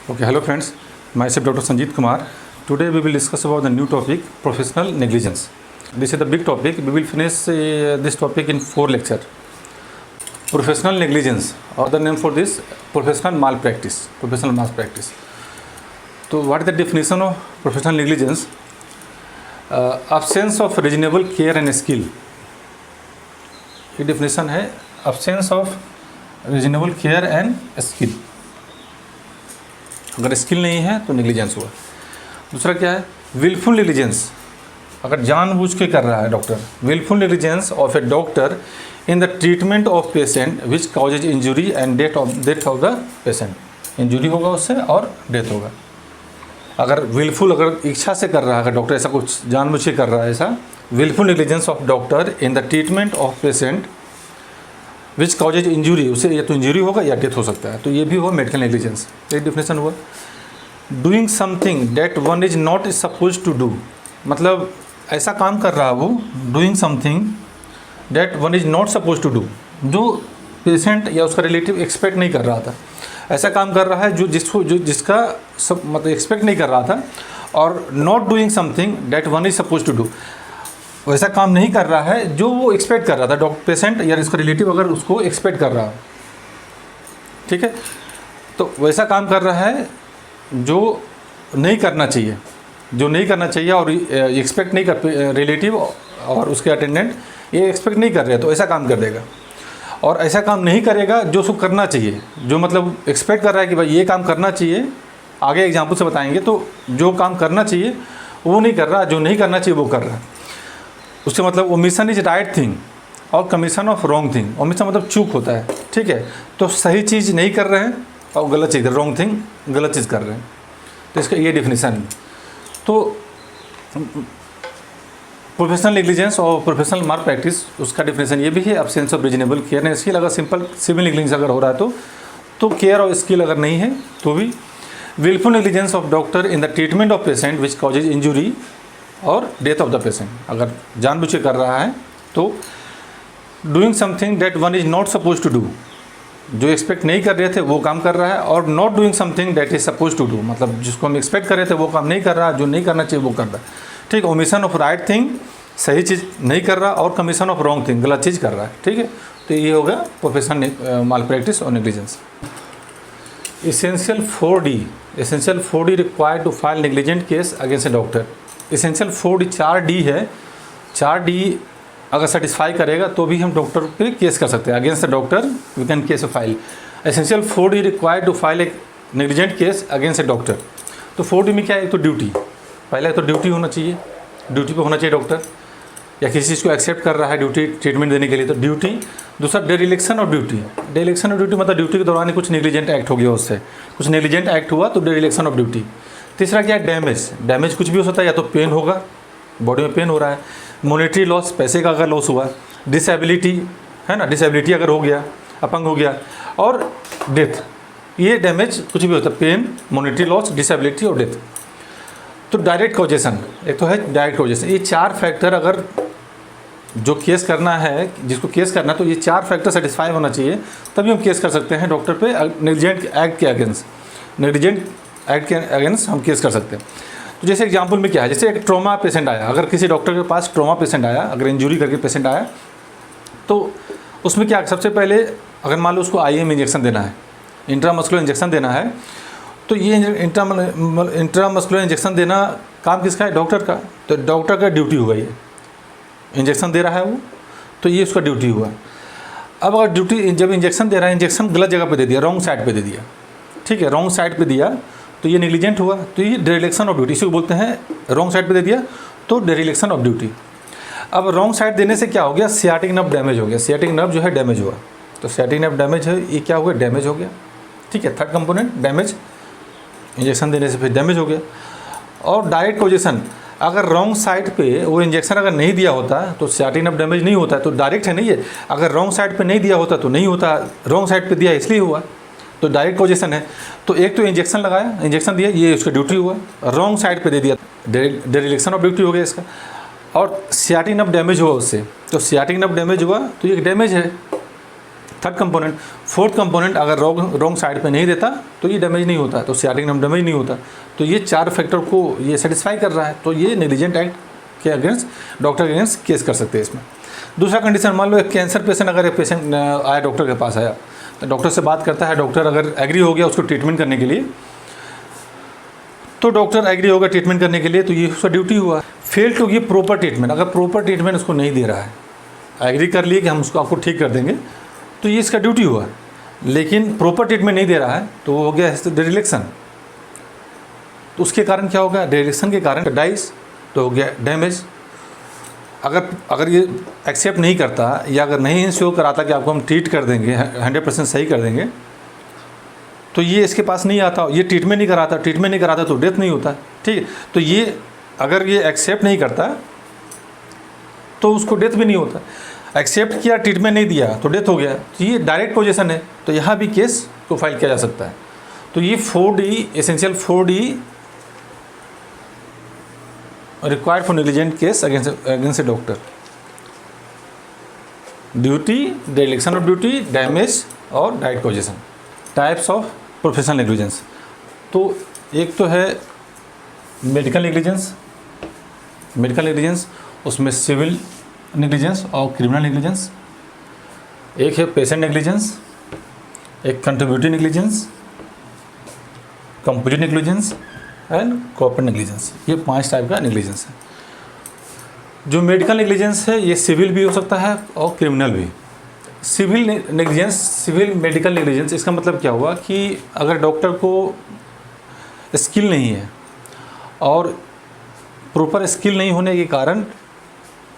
Okay, hello friends. Myself Dr. Sanjeet Kumar. Today we will discuss about the new topic, professional negligence. This is the big topic. We will finish this topic in 4 lectures. Professional negligence, other name for this, professional malpractice. Professional malpractice. So what is the definition of professional negligence? Absence of reasonable care and skill. ये definition है absence of reasonable care and skill. अगर skill नहीं है तो negligence हुआ। दूसरा क्या है? विलफुल नेग्लिजेंस, अगर जानबूझ के कर रहा है doctor. Wilful negligence of a doctor in the treatment of patient which causes injury and death of the patient. Injury होगा उससे और डेथ होगा। अगर विलफुल, अगर इच्छा से कर रहा है, अगर डॉक्टर ऐसा कुछ जानबूझ के कर रहा है, ऐसा wilful negligence of doctor in the treatment of patient which causes injury, उसे या तो इंजरी होगा या डेथ हो सकता है, तो ये भी हुआ मेडिकल नेग्लिजेंस। एक डिफिनेशन हुआ। Doing something that one is not suppose to do, मतलब ऐसा काम कर रहा है वो, doing something that one is not suppose to do, जो पेशेंट या उसका रिलेटिव एक्सपेक्ट नहीं कर रहा था। ऐसा काम कर रहा है जिसका सब मतलब एक्सपेक्ट नहीं कर रहा था। और not doing something that one is suppose to do, वैसा काम नहीं कर रहा है जो वो एक्सपेक्ट कर रहा था, डॉक्टर पेशेंट या इसका रिलेटिव अगर उसको एक्सपेक्ट कर रहा है, ठीक है, तो वैसा काम कर रहा है जो नहीं करना चाहिए, और एक्सपेक्ट नहीं कर, रिलेटिव और उसके अटेंडेंट ये एक्सपेक्ट नहीं कर रहे, तो ऐसा काम कर देगा। और ऐसा काम नहीं करेगा जो उसको करना चाहिए, जो मतलब एक्सपेक्ट कर रहा है कि भाई ये काम करना चाहिए, आगे एग्जाम्पल से बताएंगे, तो जो काम करना चाहिए वो नहीं कर रहा, जो नहीं करना चाहिए वो कर रहा है। उसके मतलब ओमिशन इज राइट थिंग और commission of wrong thing. Omission मतलब चूक होता है, ठीक है, तो सही चीज़ नहीं कर रहे हैं और गलत चीज़, रॉन्ग थिंग गलत चीज़ कर रहे हैं, तो इसका ये डिफिनीसन है। तो प्रोफेशनल नेग्लिजेंस और प्रोफेशनल माल प्रैक्टिस, उसका डिफिनेशन ये भी है, absence of reasonable care and skill. अगर सिंपल सिविल नेग्लिजेंस अगर हो रहा है तो केयर और स्किल अगर नहीं है तो भी। Wilful negligence of doctor in the treatment of patient which causes injury और डेथ ऑफ द पेशेंट, अगर जानबूझ के कर रहा है तो। Doing something that one is not suppose to do, जो एक्सपेक्ट नहीं कर रहे थे वो काम कर रहा है। और not doing something that is suppose to do, मतलब जिसको हम एक्सपेक्ट कर रहे थे वो काम नहीं कर रहा, जो नहीं करना चाहिए वो कर रहा है, ठीक। ओमिशन ऑफ राइट थिंग, सही चीज़ नहीं कर रहा, और कमीशन ऑफ रॉन्ग थिंग, गलत चीज़ कर रहा है, ठीक है। तो ये होगा प्रोफेशनल माल प्रैक्टिस और negligence. Essential 4D required to file negligent case against a doctor. Essential 4D 4D है, 4D अगर सेटिस्फाई करेगा तो भी हम डॉक्टर पे केस कर सकते हैं, against the doctor we can case file. Essential 4D required to file a negligent case against a doctor. तो 4D में क्या है? एक तो ड्यूटी, पहले तो ड्यूटी होना चाहिए, ड्यूटी पे होना चाहिए डॉक्टर, या किसी चीज़ को एक्सेप्ट कर रहा है ड्यूटी ट्रीटमेंट देने के लिए, तो ड्यूटी। दूसरा डेरिलेक्शन ऑफ ड्यूटी। डेरिलेक्शन ऑफ ड्यूटी मतलब ड्यूटी के दौरान ही कुछ नेग्लिजेंट एक्ट हो गया, उससे कुछ नेग्लिजेंट एक्ट हुआ तो डेरिलेक्शन ऑफ ड्यूटी। तीसरा क्या है? डैमेज कुछ भी हो सकता है, या तो पेन होगा, बॉडी में पेन हो रहा है, मॉनेटरी लॉस, पैसे का अगर लॉस हुआ, डिसेबिलिटी है ना, डिसेबिलिटी अगर हो गया, अपंग हो गया, और डेथ। ये डैमेज कुछ भी होता है, पेन, मॉनेटरी लॉस, डिसेबिलिटी और डेथ। तो डायरेक्ट कॉजेशन, एक तो है डायरेक्ट कॉजेशन। ये 4 फैक्टर अगर जो केस करना है, जिसको केस करना है, तो ये 4 फैक्टर सेटिस्फाई होना चाहिए, तभी हम केस कर सकते हैं डॉक्टर पे नेग्लिजेंट एक्ट के अगेंस्ट। नेग्लिजेंट एक्ट के अगेंस्ट हम केस कर सकते हैं। तो जैसे एग्जांपल में क्या है, जैसे एक ट्रॉमा पेशेंट आया, अगर किसी डॉक्टर के पास ट्रॉमा पेशेंट आया, अगर इंजरी करके पेशेंट आया, तो उसमें क्या, सबसे पहले अगर मान लो उसको IM इंजेक्शन देना है, इंट्रामस्कुलर इंजेक्शन देना है, तो ये इंट्रामस्कुलर इंजेक्शन देना काम किसका है? डॉक्टर का। तो डॉक्टर का ड्यूटी हुआ, ये इंजेक्शन दे रहा है वो, तो ये उसका ड्यूटी हुआ। अब अगर ड्यूटी, जब इंजेक्शन दे रहा है, इंजेक्शन गलत जगह पे दे दिया, रॉन्ग साइड पे दे दिया, ठीक है, रॉन्ग साइड पे दिया, तो ये नेग्लिजेंट हुआ। तो ये डेरिलेक्शन ऑफ ड्यूटी, इसी को बोलते हैं, रॉन्ग साइड पे दे दिया तो डेरिलेक्शन ऑफ ड्यूटी। अब रॉन्ग साइड देने से क्या हो गया? सियाटिक नर्व डैमेज हो गया, सियाटिक नर्व जो है डैमेज हुआ, तो सियाटिक नर्व डैमेज है, ये क्या हो गया? डैमेज हो गया, ठीक है। थर्ड कंपोनेंट डैमेज, इंजेक्शन देने से फिर डैमेज हो गया। और डायरेक्ट कॉजेशन, अगर रॉन्ग साइड पे वो इंजेक्शन अगर नहीं दिया होता तो सियाटिक नर्व डैमेज नहीं होता, तो डायरेक्ट है नहीं है। अगर रॉन्ग साइड पे नहीं दिया होता तो नहीं होता, रॉन्ग साइड पे दिया इसलिए हुआ, तो डायरेक्ट कॉजेशन है। तो एक तो इंजेक्शन लगाया, इंजेक्शन दिया, ये उसका ड्यूटी हुआ, रॉन्ग साइड पे दे दिया, डेरिलेक्शन ऑफ ड्यूटी हो गया इसका। और सियाटिक नर्व डैमेज हुआ उससे, तो सियाटिक नर्व डैमेज हुआ तो ये डैमेज है, थर्ड कंपोनेंट। फोर्थ कंपोनेंट अगर रॉन्ग साइड पे नहीं देता तो ये डैमेज नहीं होता, तो सियाटिक नर्व डैमेज नहीं होता। तो ये 4 फैक्टर को ये सेटिस्फाई कर रहा है, तो ये नेग्लिजेंट एक्ट के अगेंस्ट डॉक्टर के अगेंस्ट केस कर सकते हैं इसमें। दूसरा कंडीशन, मान लो एक कैंसर पेशेंट, अगर एक पेशेंट आया डॉक्टर के पास आया, तो डॉक्टर से बात करता है, डॉक्टर अगर एग्री हो गया उसको ट्रीटमेंट करने के लिए, तो डॉक्टर एग्री होगा ट्रीटमेंट करने के लिए, तो ये उसका ड्यूटी हुआ। Fail to give proper treatment, अगर प्रॉपर ट्रीटमेंट उसको नहीं दे रहा है, एग्री कर लिए कि हम उसको आपको ठीक कर देंगे, तो ये इसका ड्यूटी हुआ। लेकिन प्रॉपर ट्रीटमेंट नहीं दे रहा है तो वो हो गया डिरेक्शन। तो उसके कारण क्या होगा, डिरेक्शन के कारण डाइस, तो हो गया डैमेज। अगर ये एक्सेप्ट नहीं करता या अगर नहीं शो कराता कि आपको हम ट्रीट कर देंगे, 100% सही कर देंगे, तो ये इसके पास नहीं आता, ये ट्रीटमेंट नहीं कराता तो डेथ नहीं होता, ठीक है। तो ये अगर ये एक्सेप्ट नहीं करता तो उसको डेथ भी नहीं होता। एक्सेप्ट किया, ट्रीटमेंट नहीं दिया तो डेथ हो गया, तो ये डायरेक्ट पोजीशन है, तो यहाँ भी केस को फाइल किया जा सकता है। तो ये 4D, essential 4D required for negligent case against a doctor. Duty, dereliction of duty, damage और direct position. Types of professional negligence, तो एक तो है मेडिकल नेग्लिजेंस। मेडिकल नेग्लिजेंस, उसमें सिविल नेग्लिजेंस और क्रिमिनल नेग्लिजेंस। एक है पेशेंट नेग्लिजेंस, एक contributory negligence, composite negligence and corporate negligence. ये 5 टाइप का नेग्लिजेंस है। जो मेडिकल नेग्लिजेंस है ये सिविल भी हो सकता है और क्रिमिनल भी। Civil negligence, civil medical negligence, इसका मतलब क्या हुआ कि अगर डॉक्टर को स्किल नहीं है और प्रॉपर स्किल नहीं होने के कारण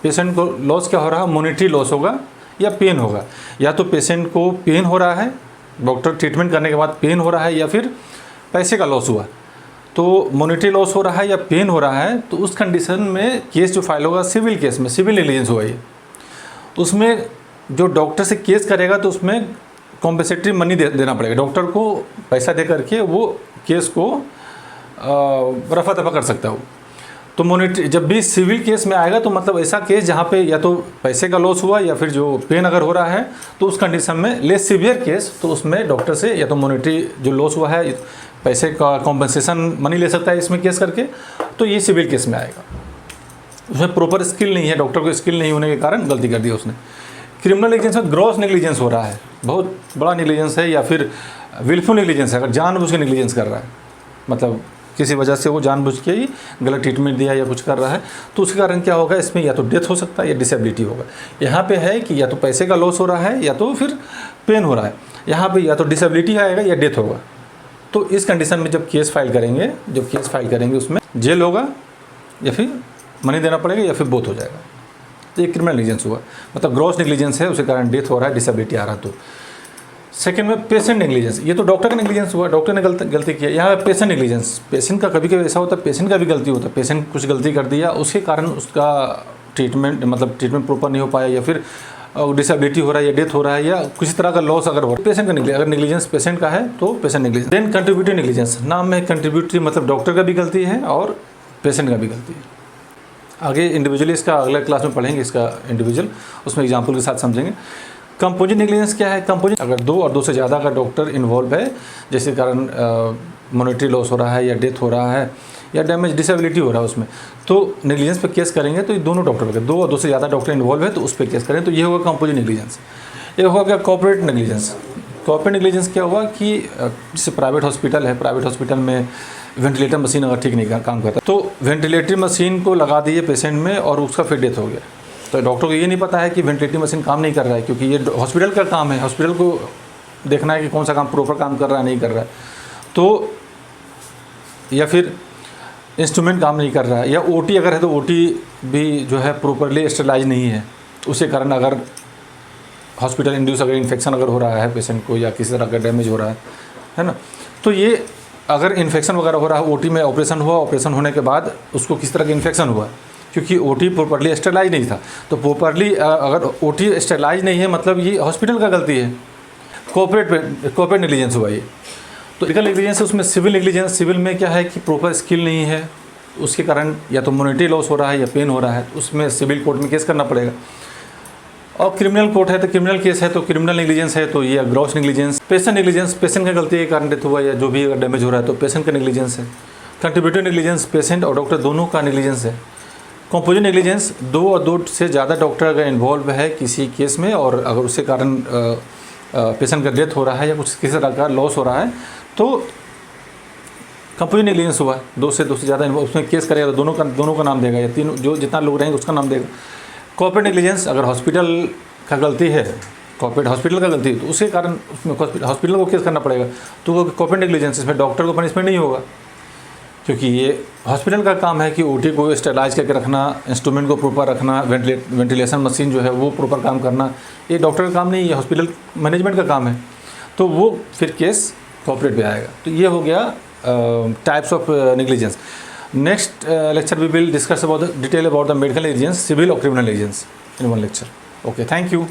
पेशेंट को लॉस क्या हो रहा है, मॉनिटरी लॉस होगा या पेन होगा। या तो पेशेंट को पेन हो रहा है, डॉक्टर ट्रीटमेंट करने के बाद पेन हो रहा है, या फिर पैसे का लॉस हुआ। तो मॉनिटरी लॉस हो रहा है या पेन हो रहा है, तो उस कंडीशन में केस जो फाइल होगा सिविल केस में, सिविल नेग्लिजेंस हुआ ये। उसमें जो डॉक्टर से केस करेगा तो उसमें कॉम्पेंसेटरी मनी देना पड़ेगा, डॉक्टर को पैसा दे करके वो केस को रफा दफा कर सकता है वो। तो मॉनिटरी जब भी सिविल केस में आएगा तो मतलब ऐसा केस जहाँ पे या तो पैसे का लॉस हुआ या फिर जो पेन अगर हो रहा है, तो उस कंडीशन में लेस सीवियर केस, तो उसमें डॉक्टर से या तो मॉनिटरी जो लॉस हुआ है पैसे का कॉम्पनसेशन मनी ले सकता है इसमें केस करके, तो ये सिविल केस में आएगा। उसमें प्रॉपर स्किल नहीं है, डॉक्टर को स्किल नहीं होने के कारण गलती कर दी उसने। क्रिमिनल नेग्लिजेंस में ग्रॉस नेग्लिजेंस हो रहा है, बहुत बड़ा नेग्लिजेंस है, या फिर विलफुल नेग्लिजेंस है, अगर जानबूझ के नेग्लिजेंस कर रहा है, मतलब किसी वजह से वो जानबूझ के ही गलत ट्रीटमेंट दिया या कुछ कर रहा है, तो उसके कारण क्या होगा, इसमें या तो डेथ हो सकता है या डिसेबिलिटी होगा। यहाँ पे है कि या तो पैसे का लॉस हो रहा है या तो फिर पेन हो रहा है, यहाँ पे या तो डिसेबिलिटी आएगा या डेथ होगा। तो इस कंडीशन में जब केस फाइल करेंगे उसमें जेल होगा या फिर मनी देना पड़ेगा या फिर बोथ हो जाएगा। तो ये क्रिमिनल नेग्लिजेंस हुआ, मतलब ग्रॉस नेग्लिजेंस है, उसके कारण डेथ हो रहा है, डिसेबिलिटी आ रहा है। तो सेकंड में पेशेंट नेग्लिजेंस, ये तो डॉक्टर का नेग्लिजेंस हुआ, डॉक्टर ने गलती किया। यहाँ पे पेशेंट नेग्लिजेंस, पेशेंट का कभी कभी ऐसा होता है, पेशेंट का भी गलती होता है, पेशेंट कुछ गलती कर दिया, उसके कारण उसका ट्रीटमेंट ट्रीटमेंट प्रॉपर नहीं हो पाया, या फिर डिसेबिलिटी हो रहा है या डेथ हो रहा है या किसी तरह का लॉस अगर हो रहा है, पेशेंट का अगर नेग्लिजेंस पेशेंट का है तो patient negligence. Then contributory negligence, नाम में कंट्रीब्यूटरी मतलब डॉक्टर का भी गलती है और पेशेंट का भी गलती है। आगे इंडिविजुअली इसका अगले क्लास में पढ़ेंगे, इसका इंडिविजुअल, उसमें एग्जाम्पल के साथ समझेंगे। कंपोजिट नेग्लिजेंस क्या है, कंपोजिट अगर 2 और 2 से ज़्यादा का डॉक्टर इन्वॉल्व है, जिसके कारण मॉनिटरी लॉस हो रहा है या डेथ हो रहा है या डैमेज डिसेबिलिटी हो रहा है उसमें, तो नेग्लिजेंस पे केस करेंगे। तो ये दोनों डॉक्टर के 2 और 2 से ज़्यादा डॉक्टर इन्वॉल्व है तो उस पर केस करें, तो ये होगा कंपोजिट नेग्लिजेंस। ये होगा क्या, कॉर्पोरेट नेग्लिजेंस। कॉर्पोरेट नेग्लिजेंस क्या हुआ कि जैसे प्राइवेट हॉस्पिटल है, प्राइवेट हॉस्पिटल में वेंटिलेटर मशीन अगर ठीक नहीं काम करता, तो वेंटिलेटरी मशीन को लगा दिए पेशेंट में और उसका फिर डेथ हो गया, तो डॉक्टर को ये नहीं पता है कि वेंटिलेटरी मशीन काम नहीं कर रहा है, क्योंकि ये हॉस्पिटल का काम है, हॉस्पिटल को देखना है कि कौन सा काम प्रॉपर काम कर रहा है नहीं कर रहा है। तो या फिर इंस्ट्रूमेंट काम नहीं कर रहा है, या ओटी अगर है तो ओटी भी जो है प्रॉपरली स्टेलाइज नहीं है, उसके कारण अगर हॉस्पिटल इंड्यूस अगर इन्फेक्शन अगर हो रहा है पेशेंट को या किसी तरह का डैमेज हो रहा है ना, तो ये अगर इन्फेक्शन वगैरह हो रहा है, ओटी में ऑपरेशन हुआ, ऑपरेशन होने के बाद उसको किस तरह का इन्फेक्शन हुआ, क्योंकि ओटी प्रॉपरली स्टेलाइज नहीं था, तो प्रॉपरली अगर ओटी स्टेलाइज नहीं है मतलब ये हॉस्पिटल का गलती है। कॉर्पोरेट नेग्लिजेंस हुआ ये। तो लीगल नेग्लिजेंस, उसमें सिविल नेग्लिजेंस, सिविल में क्या है कि प्रॉपर स्किल नहीं है, उसके कारण या तो मॉनिटरी लॉस हो रहा है या पेन हो रहा है, उसमें सिविल कोर्ट में केस करना पड़ेगा। और क्रिमिनल कोर्ट है तो क्रिमिनल केस है तो क्रिमिनल नेग्लिजेंस है तो ये gross negligence, patient negligence, patient की गलती के कारण डेथ हुआ या जो भी अगर डैमेज हो रहा है तो पेशेंट का नेग्लिजेंस है। कंट्रीब्यूटिव नेग्लिजेंस पेशेंट और डॉक्टर दोनों का नेग्लिजेंस है। कंपोजिट नेग्लिजेंस 2 और 2 से ज़्यादा डॉक्टर अगर इन्वॉल्व है किसी केस में और अगर उसके कारण पेशेंट का डेथ हो रहा है या कुछ किसी तरह का लॉस हो रहा है तो कंपोजिट नेग्लिजेंस हुआ। 2 से ज़्यादा उसमें केस करेगा तो दोनों का नाम देगा या तीनों जो जितना लोग रहेंगे उसका नाम देगा। कॉर्पोरेट नेग्लिजेंस अगर हॉस्पिटल का गलती है, कॉर्पोरेट हॉस्पिटल का गलती है तो उसके कारण उसमें हॉस्पिटल को केस करना पड़ेगा, तो वो कॉर्पोरेट नेग्लिजेंस, इसमें डॉक्टर को पनिशमेंट नहीं होगा क्योंकि ये हॉस्पिटल का काम है कि ओटी को स्टेलाइज करके रखना, इंस्ट्रूमेंट को प्रॉपर रखना, वेंटिलेशन मशीन जो है वो प्रॉपर काम करना, ये डॉक्टर का काम नहीं है, हॉस्पिटल मैनेजमेंट का काम है, तो वो फिर केस कॉर्पोरेट पे आएगा। तो ये हो गया types of negligence. Next lecture we will discuss about the detail about the medical negligence, civil or criminal negligence in one lecture. Okay, thank you.